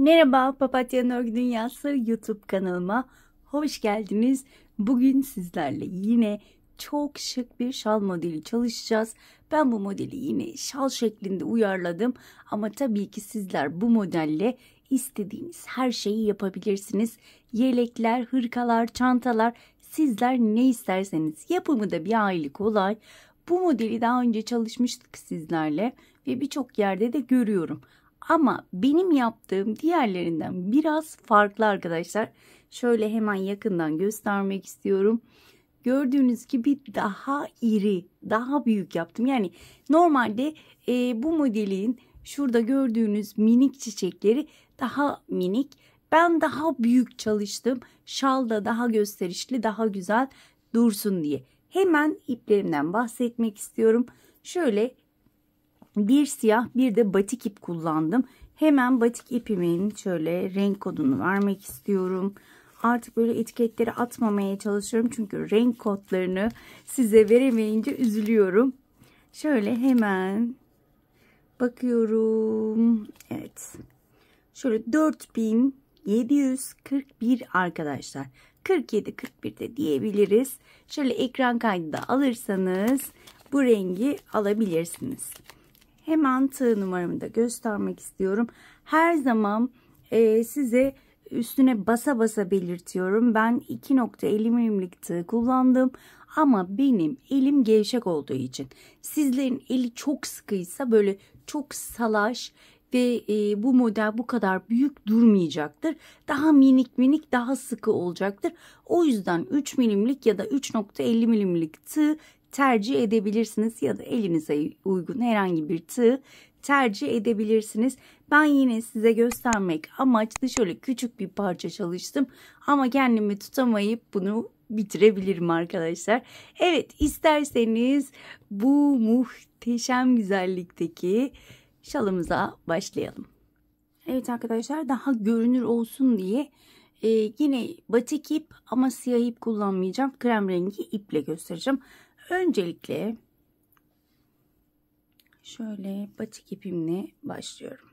Merhaba, Papatya'nın Örgü Dünyası YouTube kanalıma hoş geldiniz. Bugün sizlerle yine çok şık bir şal modeli çalışacağız. Ben bu modeli yine şal şeklinde uyarladım ama tabii ki sizler bu modelle istediğiniz her şeyi yapabilirsiniz. Yelekler, hırkalar, çantalar, sizler ne isterseniz. Yapımı da bir aile kolay. Bu modeli daha önce çalışmıştık sizlerle ve birçok yerde de görüyorum. Ama benim yaptığım diğerlerinden biraz farklı arkadaşlar. Şöyle hemen yakından göstermek istiyorum. Gördüğünüz gibi daha iri, daha büyük yaptım. Yani normalde bu modelin şurada gördüğünüz minik çiçekleri daha minik. Ben daha büyük çalıştım. Şal da daha gösterişli, daha güzel dursun diye. Hemen iplerimden bahsetmek istiyorum. Şöyle bir siyah bir de batik ip kullandım. Hemen batik ipimin şöyle renk kodunu vermek istiyorum. Artık böyle etiketleri atmamaya çalışıyorum. Çünkü renk kodlarını size veremeyince üzülüyorum. Şöyle hemen bakıyorum. Evet. Şöyle 4741 arkadaşlar. 47-41 de diyebiliriz. Şöyle ekran kaydı da alırsanız bu rengi alabilirsiniz. Hemen tığ numaramı da göstermek istiyorum. Her zaman size üstüne basa basa belirtiyorum. Ben 2.50 milimlik tığ kullandım. Ama benim elim gevşek olduğu için. Sizlerin eli çok sıkıysa böyle çok salaş ve bu model bu kadar büyük durmayacaktır. Daha minik minik daha sıkı olacaktır. O yüzden 3 milimlik ya da 3.50 milimlik tığ tercih edebilirsiniz ya da elinize uygun herhangi bir tığ tercih edebilirsiniz. Ben yine size göstermek amaçlı şöyle küçük bir parça çalıştım ama kendimi tutamayıp bunu bitirebilirim arkadaşlar. Evet, isterseniz bu muhteşem güzellikteki şalımıza başlayalım. Evet arkadaşlar, daha görünür olsun diye yine batik ip ama siyah ip kullanmayacağım. Krem rengi iple göstereceğim. Öncelikle şöyle batik ipimle başlıyorum.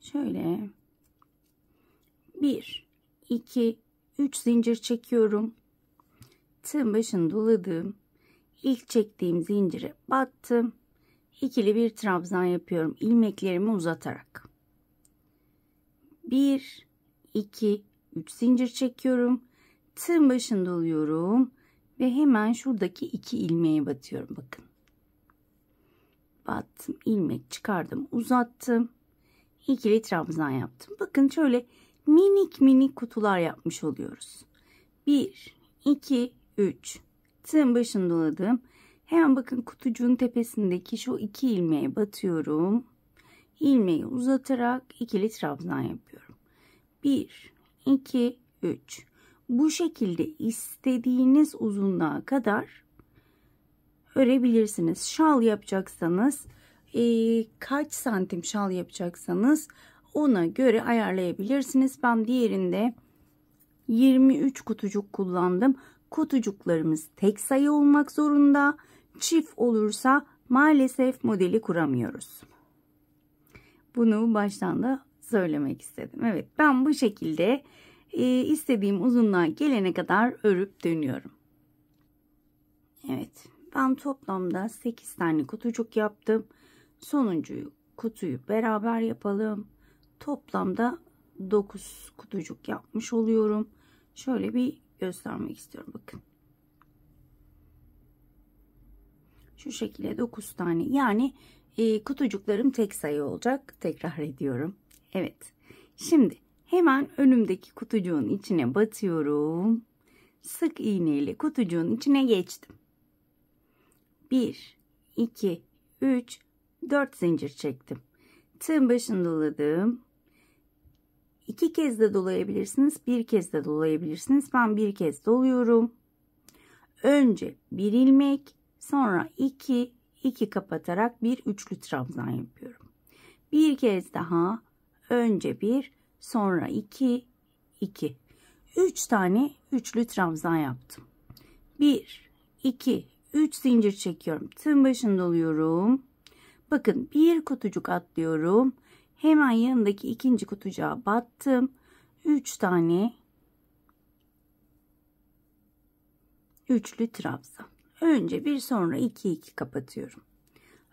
Şöyle 1, 2, 3 zincir çekiyorum. Tığın başını doladım. İlk çektiğim zincire battım. İkili bir trabzan yapıyorum ilmeklerimi uzatarak. 1, 2, 3 zincir çekiyorum. Tığın başını doluyorum ve hemen şuradaki 2 ilmeğe batıyorum. Bakın. Battım, ilmek çıkardım, uzattım. İkili trabzan yaptım. Bakın şöyle minik minik kutular yapmış oluyoruz. 1, 2, 3. Tığın başını doladım. Hemen bakın kutucuğun tepesindeki şu 2 ilmeğe batıyorum. İlmeği uzatarak ikili trabzan yapıyorum. 1, 2, 3. Bu şekilde istediğiniz uzunluğa kadar örebilirsiniz. Şal yapacaksanız kaç santim şal yapacaksanız ona göre ayarlayabilirsiniz. Ben diğerinde 23 kutucuk kullandım. Kutucuklarımız tek sayı olmak zorunda. Çift olursa maalesef modeli kuramıyoruz. Bunu baştan da söylemek istedim. Evet, ben bu şekilde istediğim uzunluğa gelene kadar örüp dönüyorum. Evet, ben toplamda 8 tane kutucuk yaptım. Sonuncuyu kutuyu beraber yapalım. Toplamda 9 kutucuk yapmış oluyorum. Şöyle bir göstermek istiyorum, bakın. Şu şekilde 9 tane, yani kutucuklarım tek sayı olacak. Tekrar ediyorum. Evet, şimdi hemen önümdeki kutucuğun içine batıyorum. Sık iğne ile kutucuğun içine geçtim. 1, 2, 3, 4 zincir çektim. Tığın başını doladım. 2 kez de dolayabilirsiniz, bir kez de dolayabilirsiniz. Ben bir kez doluyorum. Önce bir ilmek, sonra 2, 2 kapatarak bir üçlü trabzan yapıyorum. Bir kez daha, önce bir, sonra 2, 2. 3 tane üçlü trabzan yaptım. 1, 2, 3 zincir çekiyorum. Tığın başını doluyorum. Bakın bir kutucuk atlıyorum. Hemen yanındaki ikinci kutucuğa battım. 3 tane üçlü trabzan. Önce bir, sonra 2 kapatıyorum.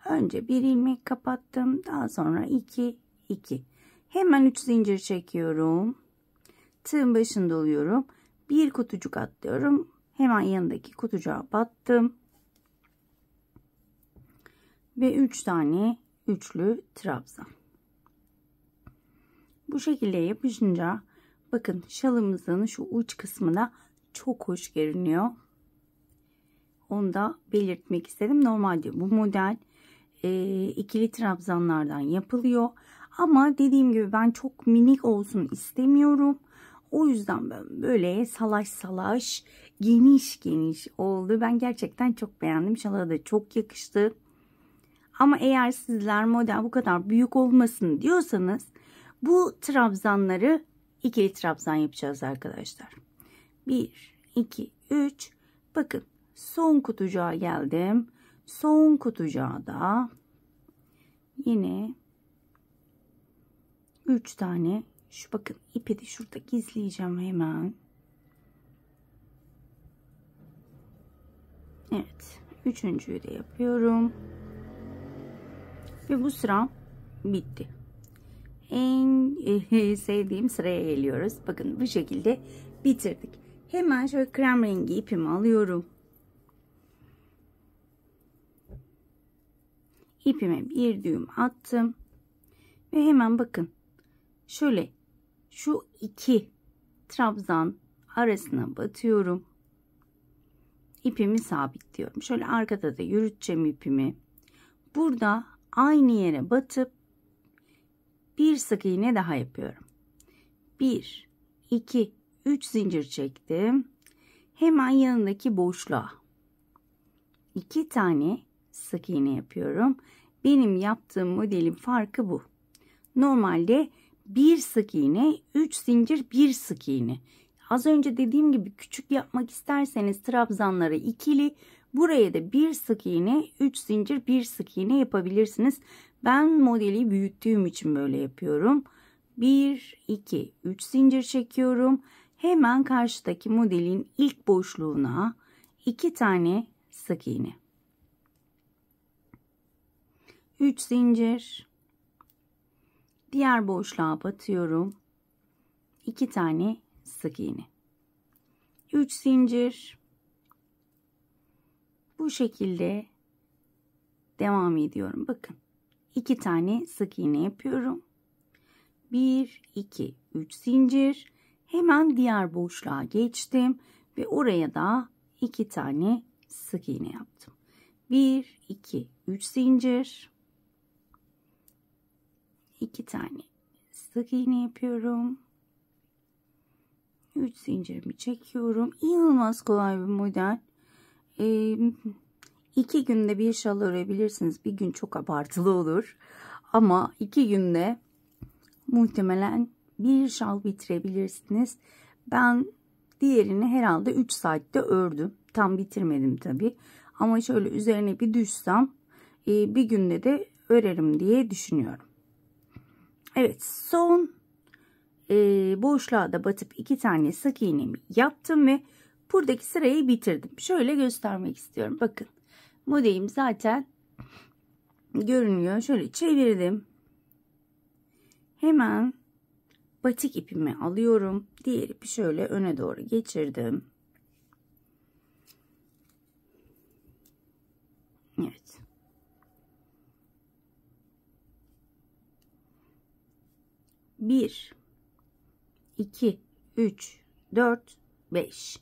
Önce bir ilmek kapattım. Daha sonra 2. Hemen 3 zincir çekiyorum. Tığın başında oluyorum. Bir kutucuk atlıyorum. Hemen yanındaki kutucuğa battım. Ve 3 tane üçlü trabzan. Bu şekilde yapınca bakın şalımızın şu uç kısmına çok hoş görünüyor. Onu da belirtmek istedim. Normalde bu model ikili trabzanlardan yapılıyor. Ama dediğim gibi ben çok minik olsun istemiyorum. O yüzden ben böyle salaş geniş oldu. Ben gerçekten çok beğendim. Şala da çok yakıştı. Ama eğer sizler model bu kadar büyük olmasın diyorsanız bu trabzanları ikili trabzan yapacağız arkadaşlar. 1, 2, 3. Bakın son kutucuğa geldim. Son kutucuğa da yine 3 tane, şu bakın ipi de şurada gizleyeceğim hemen. Evet, üçüncüyü de yapıyorum. Ve bu sıram bitti. En sevdiğim sıraya geliyoruz. Bakın bu şekilde bitirdik. Hemen şöyle krem rengi ipimi alıyorum. İpime bir düğüm attım. Ve hemen bakın. Şöyle şu 2 trabzan arasına batıyorum. İpimi sabitliyorum. Şöyle arkada da yürüteceğim ipimi. Burada aynı yere batıp bir sık iğne daha yapıyorum. 1, 2, 3 zincir çektim. Hemen yanındaki boşluğa 2 tane sık iğne yapıyorum. Benim yaptığım modelin farkı bu. Normalde bir sık iğne, 3 zincir, bir sık iğne. Az önce dediğim gibi küçük yapmak isterseniz trabzanları ikili, buraya da bir sık iğne, 3 zincir, bir sık iğne yapabilirsiniz. Ben modeli büyüttüğüm için böyle yapıyorum. 1, 2, 3 zincir çekiyorum. Hemen karşıdaki modelin ilk boşluğuna 2 tane sık iğne. 3 zincir. Diğer boşluğa batıyorum. 2 tane sık iğne. 3 zincir. Bu şekilde devam ediyorum. Bakın. 2 tane sık iğne yapıyorum. 1, 2, 3 zincir. Hemen diğer boşluğa geçtim ve oraya da 2 tane sık iğne yaptım. 1, 2, 3 zincir. 2 tane sık iğne yapıyorum. 3 zincirimi çekiyorum. İnanılmaz kolay bir model. 2 günde bir şal örebilirsiniz. Bir gün çok abartılı olur. Ama 2 günde muhtemelen bir şal bitirebilirsiniz. Ben diğerini herhalde 3 saatte ördüm. Tam bitirmedim tabi. Ama şöyle üzerine bir düşsem bir günde de örerim diye düşünüyorum. Evet, son boşluğa da batıp 2 tane sık iğnemi yaptım ve buradaki sırayı bitirdim. Şöyle göstermek istiyorum. Bakın modelim zaten görünüyor. Şöyle çevirdim. Hemen batik ipimi alıyorum. Diğer ipi şöyle öne doğru geçirdim. Evet. Bir, 2, 3, 4, 5.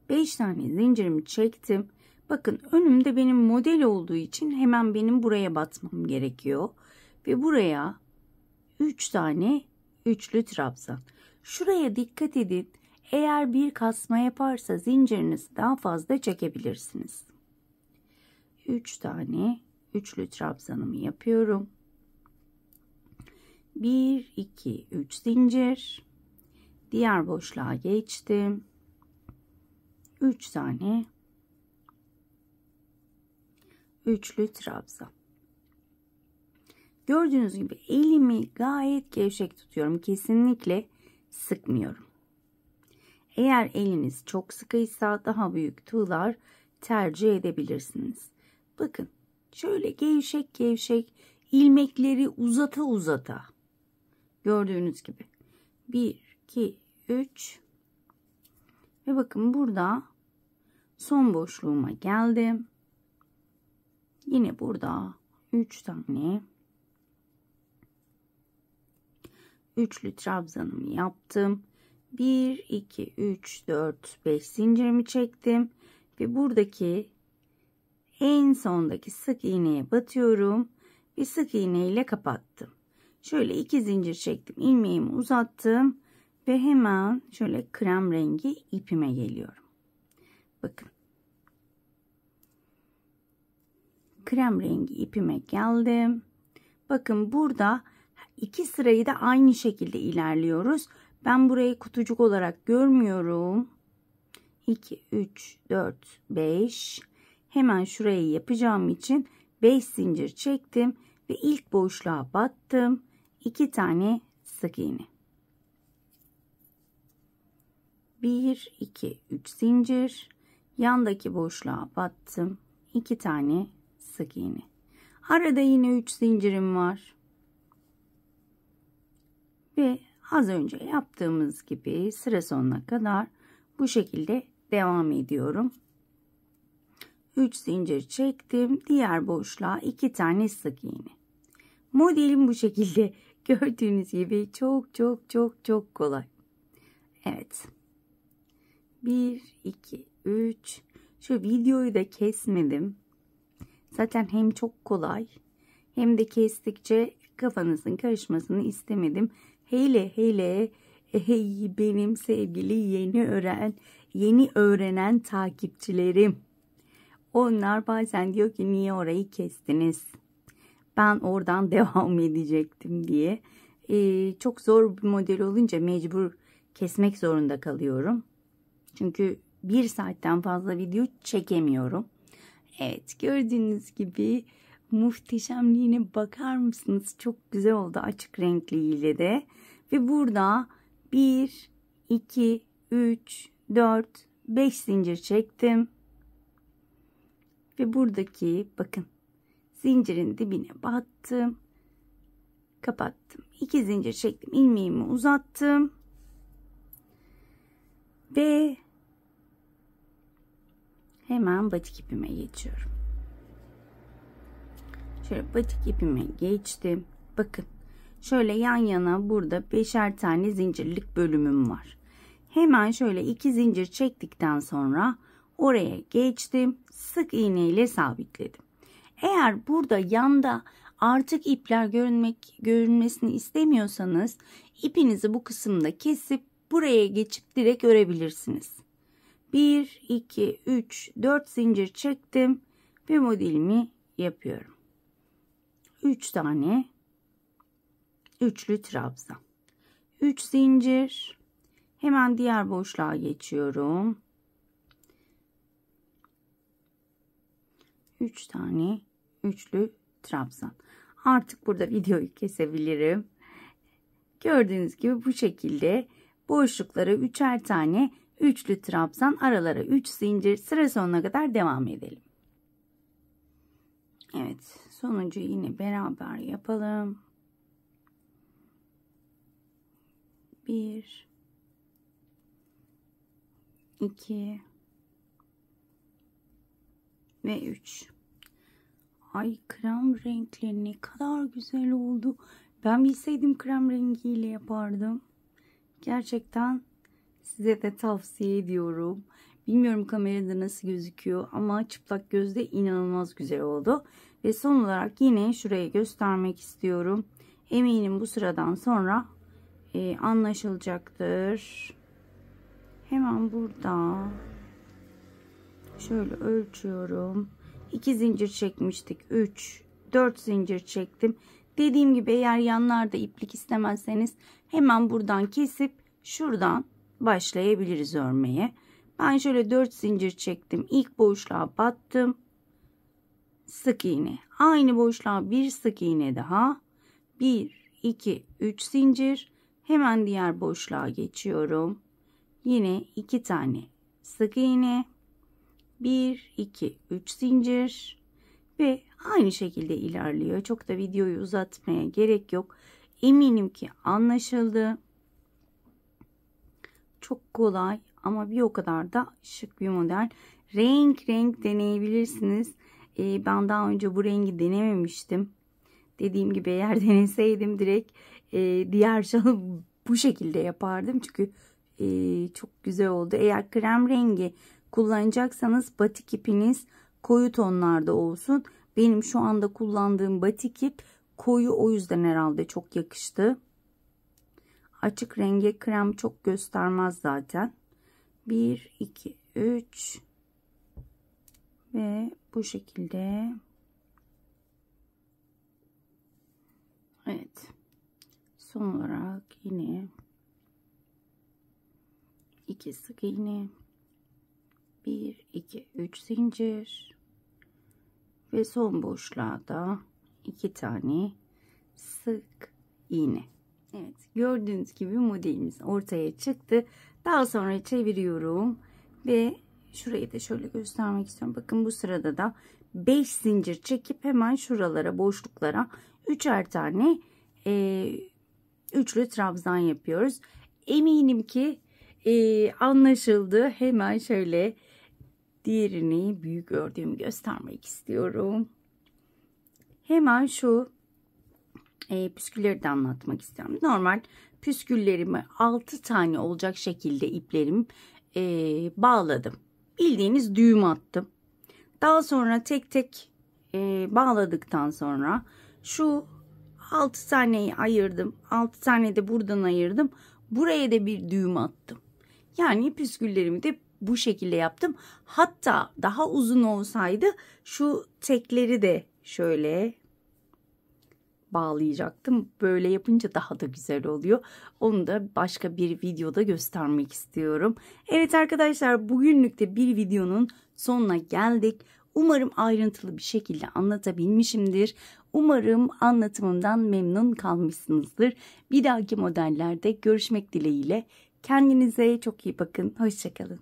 5 tane zincirimi çektim. Bakın önümde benim model olduğu için hemen benim buraya batmam gerekiyor. Ve buraya 3 tane üçlü trabzan. Şuraya dikkat edin. Eğer bir kasma yaparsa zincirinizi daha fazla çekebilirsiniz. 3 tane üçlü trabzanımı yapıyorum. 1, 2, 3 zincir. Diğer boşluğa geçtim. 3 tane üçlü trabzan. Gördüğünüz gibi elimi gayet gevşek tutuyorum. Kesinlikle sıkmıyorum. Eğer eliniz çok sıkıysa daha büyük tığlar tercih edebilirsiniz. Bakın şöyle gevşek gevşek ilmekleri uzata uzata. Gördüğünüz gibi 1, 2, 3 ve bakın burada son boşluğuma geldim. Yine burada 3 tane üçlü trabzanımı yaptım. 1, 2, 3, 4, 5 zincirimi çektim ve buradaki en sondaki sık iğneye batıyorum ve sık iğne ile kapattım. Şöyle 2 zincir çektim, ilmeğimi uzattım ve hemen şöyle krem rengi ipime geliyorum. Bakın. Krem rengi ipime geldim. Bakın burada 2 sırayı da aynı şekilde ilerliyoruz. Ben burayı kutucuk olarak görmüyorum. 2, 3, 4, 5. Hemen şurayı yapacağım için 5 zincir çektim ve ilk boşluğa battım. 2 tane sık iğne. 1, 2, 3 zincir. Yandaki boşluğa battım. 2 tane sık iğne. Arada yine 3 zincirim var. Ve az önce yaptığımız gibi sıra sonuna kadar bu şekilde devam ediyorum. 3 zincir çektim. Diğer boşluğa 2 tane sık iğne. Modelim bu şekilde. Gördüğünüz gibi çok kolay. Evet. 1, 2, 3. Şu videoyu da kesmedim. Zaten hem çok kolay hem de kestikçe kafanızın karışmasını istemedim. Hele benim sevgili yeni öğrenen takipçilerim. Onlar bazen diyor ki niye orayı kestiniz? Ben oradan devam edecektim diye. Çok zor bir model olunca mecbur kesmek zorunda kalıyorum. Çünkü 1 saatten fazla video çekemiyorum. Evet, gördüğünüz gibi muhteşemliğine bakar mısınız? Çok güzel oldu açık renkliyle de. Ve burada 1, 2, 3, 4, 5 zincir çektim. Ve buradaki bakın zincirin dibine battım. Kapattım. 2 zincir çektim. İlmeğimi uzattım. Ve hemen batik ipime geçiyorum. Şöyle batik ipime geçtim. Bakın şöyle yan yana burada 5'er tane zincirlik bölümüm var. Hemen şöyle 2 zincir çektikten sonra oraya geçtim. Sık iğne ile sabitledim. Eğer burada yanda artık ipler görünmesini istemiyorsanız ipinizi bu kısımda kesip buraya geçip direkt örebilirsiniz. 1, 2, 3, 4 zincir çektim ve modelimi yapıyorum. 3 tane üçlü trabzan. 3 zincir. Hemen diğer boşluğa geçiyorum. 3 tane üçlü trabzan. Artık burada videoyu kesebilirim. Gördüğünüz gibi bu şekilde boşluklara 3'er tane üçlü trabzan, aralara 3 zincir, sıra sonuna kadar devam edelim. Evet, sonuncu yine beraber yapalım. 1, 2 ve 3. Ay, krem renkleri ne kadar güzel oldu. Ben bilseydim krem rengiyle yapardım. Gerçekten size de tavsiye ediyorum. Bilmiyorum kamerada nasıl gözüküyor ama çıplak gözde inanılmaz güzel oldu. Ve son olarak yine şuraya göstermek istiyorum. Eminim bu sıradan sonra anlaşılacaktır. Hemen burada şöyle ölçüyorum. 2 zincir çekmiştik. 3, 4 zincir çektim. Dediğim gibi eğer yanlarda iplik istemezseniz hemen buradan kesip şuradan başlayabiliriz örmeye. Ben şöyle 4 zincir çektim. İlk boşluğa battım. Sık iğne. Aynı boşluğa bir sık iğne daha. 1 2 3 zincir, hemen diğer boşluğa geçiyorum. Yine 2 tane sık iğne, 1 2 3 zincir ve aynı şekilde ilerliyor. Çok da videoyu uzatmaya gerek yok. Eminim ki anlaşıldı. Çok kolay ama bir o kadar da şık bir model. Renk deneyebilirsiniz. Ben daha önce bu rengi denememiştim. Dediğim gibi eğer deneseydim direkt diğer şalı bu şekilde yapardım. Çünkü çok güzel oldu. Eğer krem rengi kullanacaksanız batik ipiniz koyu tonlarda olsun. Benim şu anda kullandığım batik ip koyu, o yüzden herhalde çok yakıştı. Açık renge krem çok göstermez zaten. 1 2 3 ve bu şekilde. Evet. Son olarak yine 2 sık iğne, 1 2 3 zincir ve son boşluğa da 2 tane sık iğne. Evet, gördüğünüz gibi modelimiz ortaya çıktı. Daha sonra çeviriyorum ve şurayı da şöyle göstermek istiyorum. Bakın bu sırada da 5 zincir çekip hemen şuralara, boşluklara 3'er tane üçlü trabzan yapıyoruz. Eminim ki anlaşıldı. Hemen şöyle diğerini büyük ördüğümü göstermek istiyorum. Hemen şu püskülleri de anlatmak istiyorum. Normal püsküllerimi 6 tane olacak şekilde iplerimi bağladım. Bildiğiniz düğüm attım. Daha sonra tek tek bağladıktan sonra şu 6 taneyi ayırdım. 6 tane de buradan ayırdım. Buraya da bir düğüm attım. Yani püsküllerimi de bu şekilde yaptım. Hatta daha uzun olsaydı şu tekleri de şöyle bağlayacaktım. Böyle yapınca daha da güzel oluyor. Onu da başka bir videoda göstermek istiyorum. Evet arkadaşlar, bugünlük de bir videonun sonuna geldik. Umarım ayrıntılı bir şekilde anlatabilmişimdir. Umarım anlatımımdan memnun kalmışsınızdır. Bir dahaki modellerde görüşmek dileğiyle. Kendinize çok iyi bakın. Hoşça kalın.